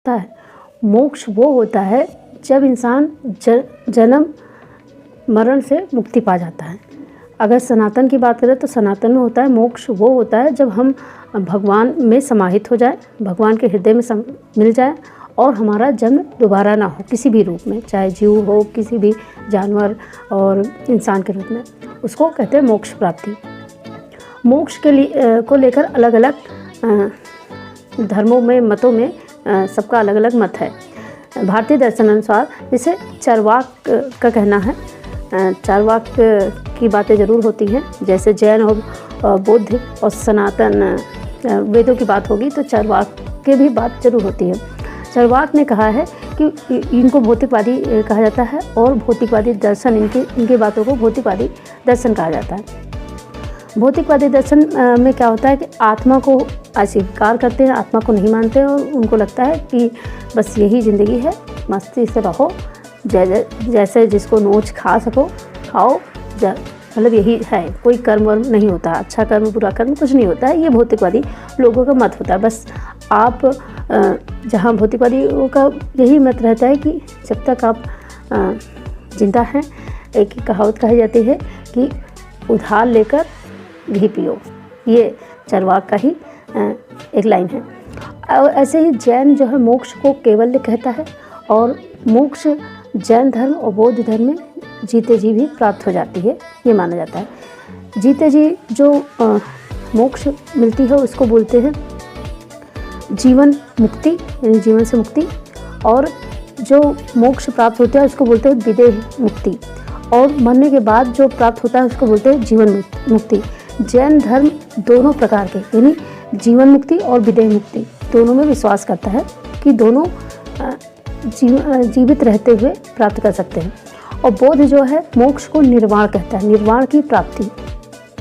होता है। मोक्ष वो होता है जब इंसान जन्म मरण से मुक्ति पा जाता है। अगर सनातन की बात करें तो सनातन में होता है मोक्ष वो होता है जब हम भगवान में समाहित हो जाए, भगवान के हृदय में मिल जाए और हमारा जन्म दोबारा ना हो किसी भी रूप में, चाहे जीव हो, किसी भी जानवर और इंसान के रूप में, उसको कहते हैं मोक्ष प्राप्ति। मोक्ष के लिए को लेकर अलग अलग धर्मों में, मतों में सबका अलग अलग मत है। भारतीय दर्शन अनुसार जैसे चार्वाक का कहना है, चार्वाक की बातें ज़रूर होती हैं, जैसे जैन और बौद्ध और सनातन वेदों की बात होगी तो चार्वाक की भी बात जरूर होती है। चार्वाक ने कहा है कि इनको भौतिकवादी कहा जाता है और भौतिकवादी दर्शन, इनकी बातों को भौतिकवादी दर्शन कहा जाता है। भौतिकवादी दर्शन में क्या होता है कि आत्मा को अस्वीकार करते हैं, आत्मा को नहीं मानते और उनको लगता है कि बस यही ज़िंदगी है, मस्ती से रहो, जैसे जिसको नोच खा सको खाओ, मतलब यही है, कोई कर्म वर्म नहीं होता, अच्छा कर्म बुरा कर्म कुछ नहीं होता है। ये भौतिकवादी लोगों का मत होता है। बस आप जहाँ भौतिकवादियों का यही मत रहता है कि जब तक आप जिंदा हैं, एक कहावत कही जाती है कि उधार लेकर घी पियो, ये चार्वाक का ही एक लाइन है। और ऐसे ही जैन जो है मोक्ष को कैवल्य कहता है और मोक्ष जैन धर्म और बौद्ध धर्म में जीते जी भी प्राप्त हो जाती है, ये माना जाता है। जीते जी जो मोक्ष मिलती है उसको बोलते हैं जीवन मुक्ति, यानी जीवन से मुक्ति, और जो मोक्ष प्राप्त होता है उसको बोलते हैं विदेह मुक्ति, और मरने के बाद जो प्राप्त होता है उसको बोलते हैं जीवन मुक्ति। जैन धर्म दोनों प्रकार के, यानी जीवन मुक्ति और विदेह मुक्ति दोनों में विश्वास करता है कि दोनों जीवित रहते हुए प्राप्त कर सकते हैं। और बौद्ध जो है मोक्ष को निर्वाण कहता है, निर्वाण की प्राप्ति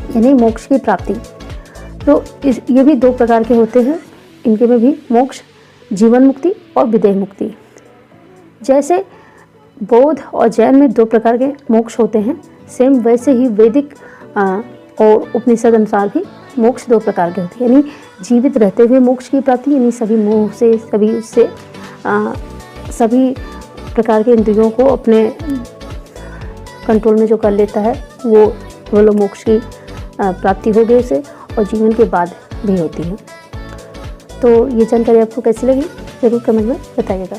यानी मोक्ष की प्राप्ति। तो ये भी दो प्रकार के होते हैं, इनके में भी मोक्ष जीवन मुक्ति और विदेह मुक्ति। जैसे बौद्ध और जैन में दो प्रकार के मोक्ष होते हैं, सेम वैसे ही वैदिक और उपनिषद अनुसार भी मोक्ष दो प्रकार के होते हैं, यानी जीवित रहते हुए मोक्ष की प्राप्ति, यानी सभी मोह से, सभी उससे सभी प्रकार के इंद्रियों को अपने कंट्रोल में जो कर लेता है वो लोग मोक्ष की प्राप्ति हो गई उसे, और जीवन के बाद भी होती है। तो ये जानकारी आपको कैसी लगी ज़रूर कमेंट में बताइएगा।